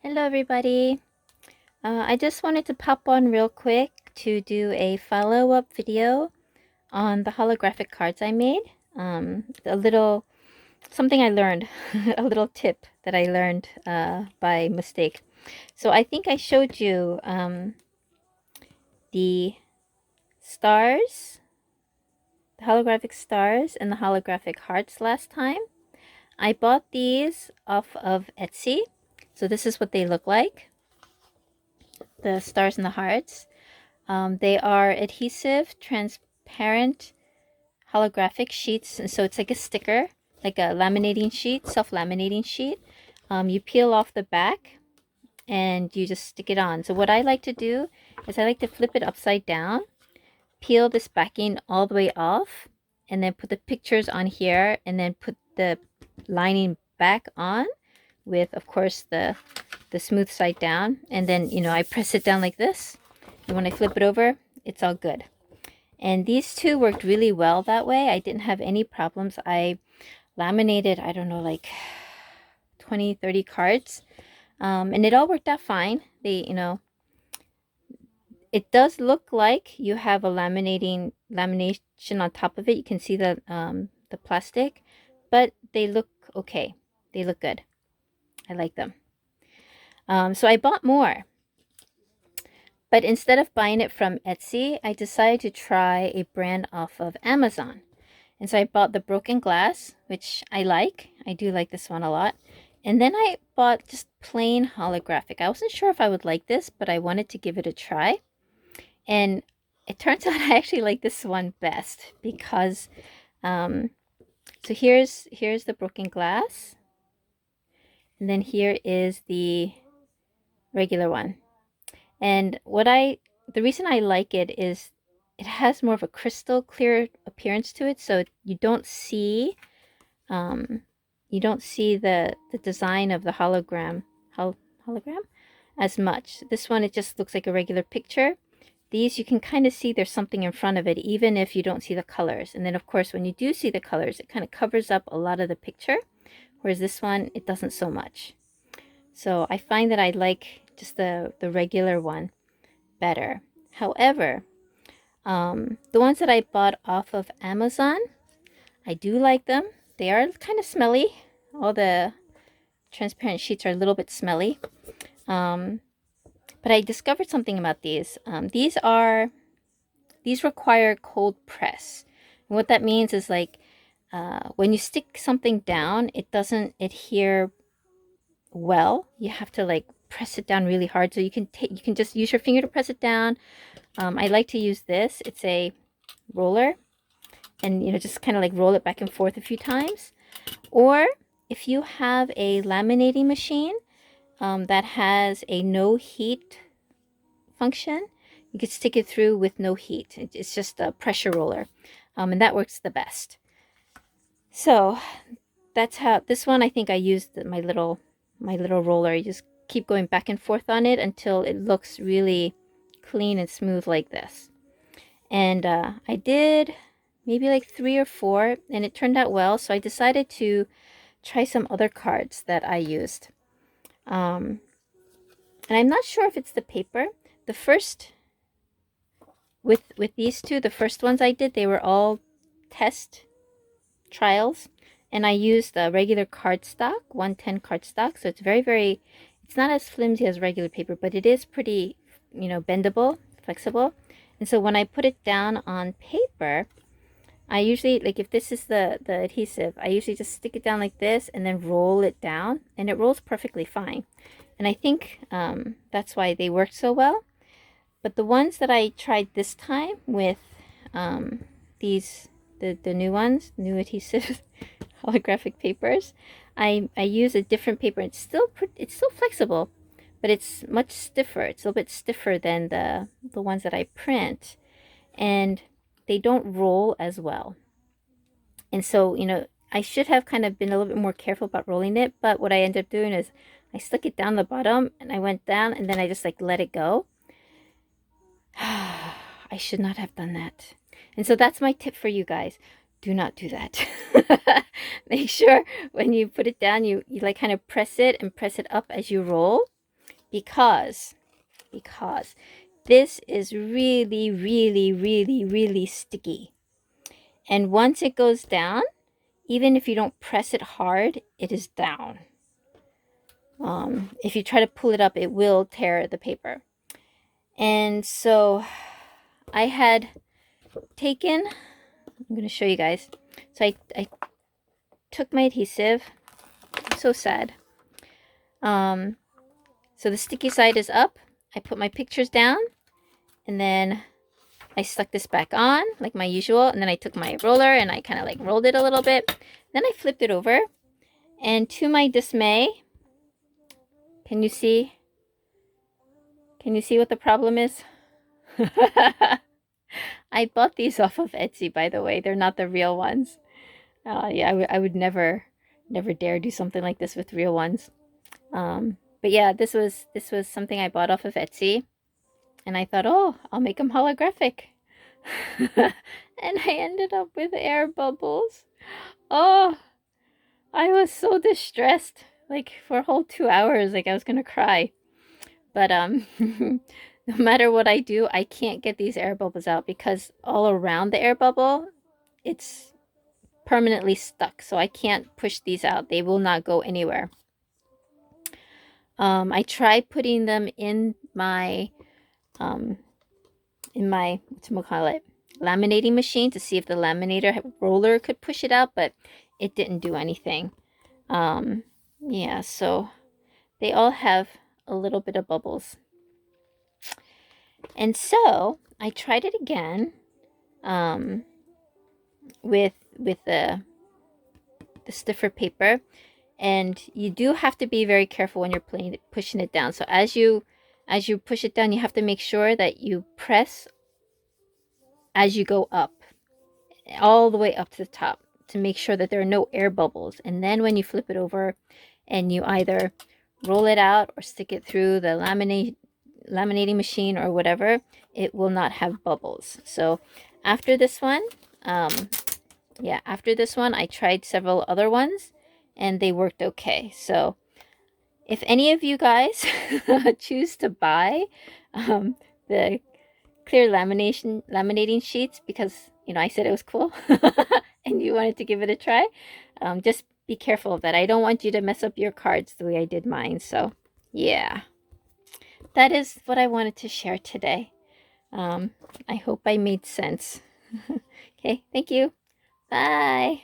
Hello everybody. I just wanted to pop on real quick to do a follow-up video on the holographic cards I made. A little something I learned, a little tip that I learned by mistake. So I think I showed you the stars, the holographic stars and the holographic hearts last time. I bought these off of Etsy. So this is what they look like, the stars and the hearts. They are adhesive, transparent, holographic sheets. And so it's like a sticker, like a laminating sheet, self-laminating sheet. You peel off the back and you just stick it on. So what I like to do is I like to flip it upside down, peel this backing all the way off, and then put the pictures on here, and then put the lining back on with, of course, the smooth side down. And then, I press it down like this. And when I flip it over, it's all good. And these two worked really well that way. I didn't have any problems. I laminated, I don't know, like 20, 30 cards. And it all worked out fine. It does look like you have a lamination on top of it. You can see the plastic, but they look okay. They look good. I like them. So I bought more. But instead of buying it from Etsy, I decided to try a brand off of Amazon. And so I bought the broken glass, which I like. I do like this one a lot. And then I bought just plain holographic. I wasn't sure if I would like this, but I wanted to give it a try. And it turns out I actually like this one best because, so here's the broken glass. And then here is the regular one. And the reason I like it is it has more of a crystal clear appearance to it, so you don't see the design of the hologram as much. This one, it just looks like a regular picture. These, you can kind of see there's something in front of it, even if you don't see the colors. And then, of course, when you do see the colors, it kind of covers up a lot of the picture, whereas this one, it doesn't so much. So I find that I like just the regular one better. However, the ones that I bought off of Amazon, I do like them. They are kind of smelly. All the transparent sheets are a little bit smelly. But I discovered something about these. These require cold press. And what that means is like when you stick something down, it doesn't adhere well. You have to like press it down really hard. So you can just use your finger to press it down. I like to use this. It's a roller, and just kind of like roll it back and forth a few times. Or if you have a laminating machine that has a no heat function, you could stick it through with no heat. It's just a pressure roller, and that works the best. So that's how this one, I think I used my little roller. You just keep going back and forth on it until it looks really clean and smooth like this. And I did maybe like 3 or 4, and it turned out well. So I decided to try some other cards that I used. And I'm not sure if it's the paper. The first, with these two, the first ones I did, they were all test trials. And I used a regular cardstock, 110 cardstock. So it's very, it's not as flimsy as regular paper, but it is pretty, bendable, flexible. And so when I put it down on paper, I usually, like if this is the adhesive, I usually just stick it down like this and then roll it down, and it rolls perfectly fine. And I think that's why they worked so well. But the ones that I tried this time with these, the new ones, new adhesive holographic papers, I use a different paper. It's still flexible, but it's much stiffer. It's a little bit stiffer than the ones that I print, and they don't roll as well. And so, I should have kind of been a little bit more careful about rolling it, but what I ended up doing is I stuck it down the bottom, and I went down, and then I just like let it go. I should not have done that. And so that's my tip for you guys. Do not do that. Make sure when you put it down, you like kind of press it and press it up as you roll. because this is really, really, really, really sticky. And once it goes down, even if you don't press it hard, it is down. If you try to pull it up, it will tear the paper. And so I had taken, I'm going to show you guys. So I took my adhesive. I'm so sad. So the sticky side is up. I put my pictures down, and then I stuck this back on like my usual, and then I took my roller and I kind of like rolled it a little bit. Then I flipped it over, and to my dismay, can you see what the problem is? I bought these off of Etsy, by the way. They're not the real ones. Yeah, I would never dare do something like this with real ones. But yeah, this was something I bought off of Etsy, and I thought, oh, I'll make them holographic. And I ended up with air bubbles. Oh, I was so distressed. Like for a whole 2 hours, like I was gonna cry. But no matter what I do, I can't get these air bubbles out because all around the air bubble, it's permanently stuck. So I can't push these out. They will not go anywhere. I tried putting them in my whatchamacallit, laminating machine to see if the laminator roller could push it out, but it didn't do anything. Yeah, so they all have a little bit of bubbles. And so I tried it again with the stiffer paper, and you do have to be very careful when you're pushing it down. So as you push it down, you have to make sure that you press as you go up, all the way up to the top, to make sure that there are no air bubbles. And then when you flip it over and you either roll it out or stick it through the laminating machine or whatever, it will not have bubbles. So after this one, after this one, I tried several other ones and they worked okay. So if any of you guys choose to buy the clear laminating sheets, because I said it was cool and you wanted to give it a try, just be careful of that. I don't want you to mess up your cards the way I did mine. So yeah, that is what I wanted to share today. I hope I made sense. Okay, thank you. Bye.